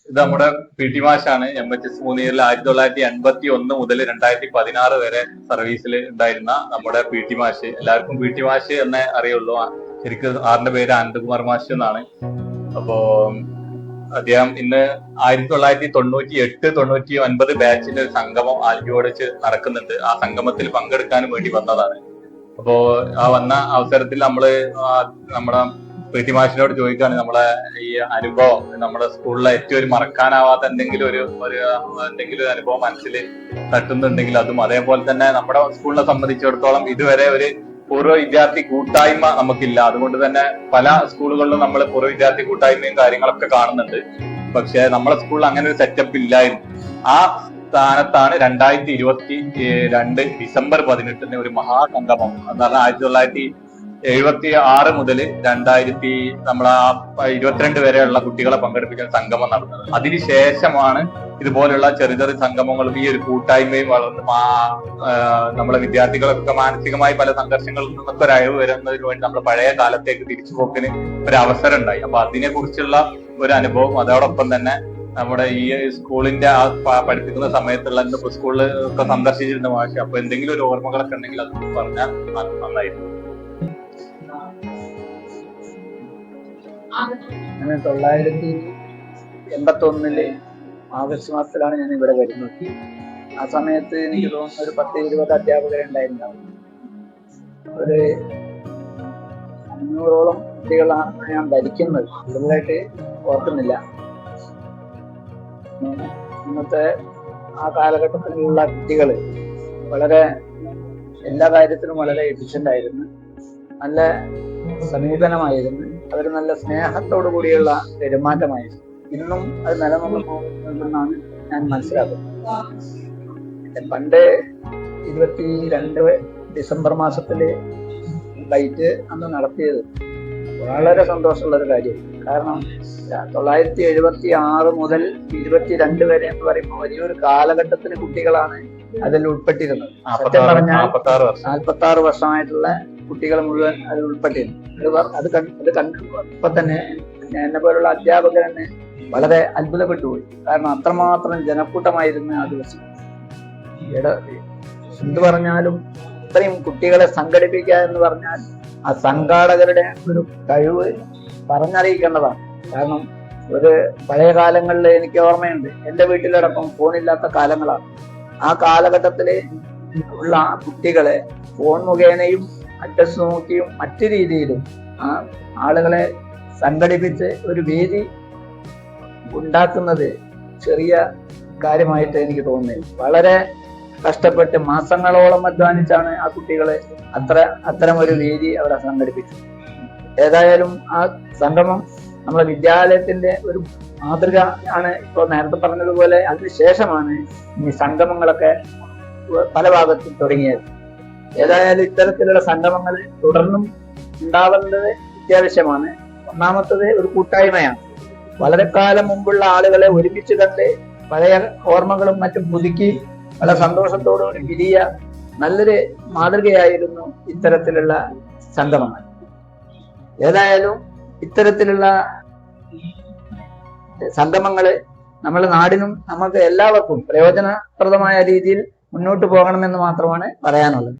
ഇത് നമ്മുടെ P T മാഷാണ്. MHS മൂന്നിൽ 1981 മുതൽ 2016 വരെ സർവീസിൽ ഉണ്ടായിരുന്ന നമ്മുടെ പി ടി മാഷ്. എല്ലാവർക്കും പി ടി മാഷ് എന്നേ അറിയുള്ളൂ. ശരിക്കും സാറിന്റെ പേര് അനന്തകുമാർ മാഷ് എന്നാണ്. അപ്പോ അദ്ദേഹം ഇന്ന് 1998, 99 ബാച്ചിന്റെ ഒരു സംഗമം ആലപ്പുഴ വെച്ച് നടക്കുന്നുണ്ട്. ആ സംഗമത്തിൽ പങ്കെടുക്കാനും വേണ്ടി വന്നതാണ്. അപ്പോ ആ വന്ന അവസരത്തിൽ നമ്മുടെ പി ടി മാഷിനോട് ചോദിക്കാണ് നമ്മളെ ഈ അനുഭവം, നമ്മുടെ സ്കൂളിലെ ഏറ്റവും ഒരു മറക്കാനാവാത്ത എന്തെങ്കിലും ഒരു അനുഭവം മനസ്സിൽ തട്ടുന്നുണ്ടെങ്കിൽ അതും, അതേപോലെ തന്നെ നമ്മുടെ സ്കൂളിനെ സംബന്ധിച്ചിടത്തോളം ഇതുവരെ ഒരു പൂർവ്വ വിദ്യാർത്ഥി കൂട്ടായ്മ നമുക്കില്ല. അതുകൊണ്ട് തന്നെ പല സ്കൂളുകളിലും നമ്മൾ പൂർവ്വ വിദ്യാർത്ഥി കൂട്ടായ്മയും കാര്യങ്ങളൊക്കെ കാണുന്നുണ്ട്. പക്ഷെ നമ്മുടെ സ്കൂളിൽ അങ്ങനെ ഒരു സെറ്റപ്പ് ഇല്ലായിരുന്നു. ആ സ്ഥാനത്താണ് 2022 ഡിസംബർ 18 ഒരു മഹാസംഗമം എന്ന് പറഞ്ഞാൽ 1976 മുതൽ 2022 വരെയുള്ള കുട്ടികളെ പങ്കെടുപ്പിക്കുന്ന സംഗമം നടന്നത്. അതിനുശേഷമാണ് ഇതുപോലുള്ള ചെറിയ ചെറിയ സംഗമങ്ങളും ഈ ഒരു കൂട്ടായ്മയും വളർന്ന് നമ്മളെ വിദ്യാർത്ഥികളൊക്കെ മാനസികമായി പല സംഘർഷങ്ങളിൽ നിന്നൊക്കെ ഒരു അയവ് വരുന്നതിന് വേണ്ടി നമ്മുടെ പഴയ കാലത്തേക്ക് തിരിച്ചുപോക്കിന് ഒരു അവസരം ഉണ്ടായി. അപ്പൊ അതിനെ കുറിച്ചുള്ള ഒരു അനുഭവം, അതോടൊപ്പം തന്നെ നമ്മുടെ ഈ സ്കൂളിന്റെ പഠിപ്പിക്കുന്ന സമയത്തുള്ള സ്കൂളിൽ ഒക്കെ സന്ദർശിച്ചിരുന്ന മാഷ്, അപ്പൊ എന്തെങ്കിലും ഒരു ഓർമ്മകളൊക്കെ ഉണ്ടെങ്കിൽ അത് പറഞ്ഞാൽ നന്നായിരുന്നു. 1981 ആഗസ്റ്റ് മാസത്തിലാണ് ഞാൻ ഇവിടെ വരുന്നത്. ആ സമയത്ത് എനിക്ക് തോന്നുന്നു ഒരു 10-20 അധ്യാപകരുണ്ടായിരുന്നുണ്ടാവും. ഒരു 500ഓളം കുട്ടികളാണ് ഞാൻ ഭരിക്കുന്നത്. കൂടുതലായിട്ട് ഓർക്കുന്നില്ല. ഇന്നത്തെ ആ കാലഘട്ടത്തിലുള്ള കുട്ടികൾ വളരെ എല്ലാ കാര്യത്തിലും വളരെ എഫിഷ്യന്റ് ആയിരുന്നു. നല്ല സമീപനമായിരുന്നു. അവർ നല്ല സ്നേഹത്തോടു കൂടിയുള്ള പെരുമാറ്റമായിരുന്നു. ഇന്നും അത് നിലനിർത്തുന്നുണ്ടെന്നാണ് ഞാൻ മനസ്സിലാക്കുന്നത്. പണ്ട് 22 ഡിസംബർ മാസത്തില് ഫ്ലൈറ്റ് അന്ന് നടത്തിയത് വളരെ സന്തോഷമുള്ള ഒരു കാര്യം. കാരണം 1976 മുതൽ 22 വരെ എന്ന് പറയുമ്പോൾ വലിയൊരു കാലഘട്ടത്തിന് കുട്ടികളാണ് അതിൽ ഉൾപ്പെട്ടിരുന്നത്. സത്യം പറഞ്ഞാൽ 46 വർഷമായിട്ടുള്ള കുട്ടികൾ മുഴുവൻ അതിൽ ഉൾപ്പെട്ടിരുന്നു. അത് കണ്ടപ്പോ തന്നെ എന്നെ പോലുള്ള അധ്യാപകർ തന്നെ വളരെ അത്ഭുതപ്പെട്ടു പോയി. കാരണം അത്രമാത്രം ജനക്കൂട്ടമായിരുന്നു ആ ദിവസം. എന്ത് പറഞ്ഞാലും ഇത്രയും കുട്ടികളെ സംഘടിപ്പിക്കുക എന്ന് പറഞ്ഞാൽ ആ സംഘാടകരുടെ ഒരു കഴിവ് പറഞ്ഞറിയിക്കേണ്ടതാണ്. കാരണം ഒരു പഴയ കാലങ്ങളിൽ എനിക്ക് ഓർമ്മയുണ്ട്, എൻ്റെ വീട്ടിലടക്കം ഫോണില്ലാത്ത കാലങ്ങളാണ്. ആ കാലഘട്ടത്തില് ഉള്ള ആ കുട്ടികളെ ഫോൺ മുഖേനയും അഡ്രസ് നോക്കിയും മറ്റു രീതിയിലും ആ ആളുകളെ സംഘടിപ്പിച്ച് ഒരു വേദി ഉണ്ടാക്കുന്നത് ചെറിയ കാര്യമായിട്ട് എനിക്ക് തോന്നുന്നത്. വളരെ കഷ്ടപ്പെട്ട് മാസങ്ങളോളം അധ്വാനിച്ചാണ് ആ കുട്ടികളെ അത്തരം ഒരു വേദി അവിടെ സംഘടിപ്പിച്ചത്. ഏതായാലും ആ സംഗമം നമ്മളെ വിദ്യാലയത്തിന്റെ ഒരു മാതൃക ആണ്. ഇപ്പോൾ നേരത്തെ പറഞ്ഞതുപോലെ അതിനുശേഷമാണ് ഈ സംഗമങ്ങളൊക്കെ പല ഭാഗത്തും തുടങ്ങിയത്. ഏതായാലും ഇത്തരത്തിലുള്ള സംഗമങ്ങൾ തുടർന്നും ഉണ്ടാവേണ്ടത് അത്യാവശ്യമാണ്. ഒന്നാമത്തത് ഒരു കൂട്ടായ്മയാണ്. വളരെ കാലം മുമ്പുള്ള ആളുകളെ ഒരുമിച്ച് കണ്ട് പഴയ ഓർമ്മകളും മറ്റും പുതുക്കി വളരെ സന്തോഷത്തോടുകൂടി പിരിയ നല്ലൊരു മാതൃകയായിരുന്നു ഇത്തരത്തിലുള്ള സംഗമങ്ങൾ. ഏതായാലും ഇത്തരത്തിലുള്ള സംഗമങ്ങള് നമ്മുടെ നാടിനും നമുക്ക് എല്ലാവർക്കും പ്രയോജനപ്രദമായ രീതിയിൽ മുന്നോട്ട് പോകണമെന്ന് മാത്രമാണ് പറയാനുള്ളത്.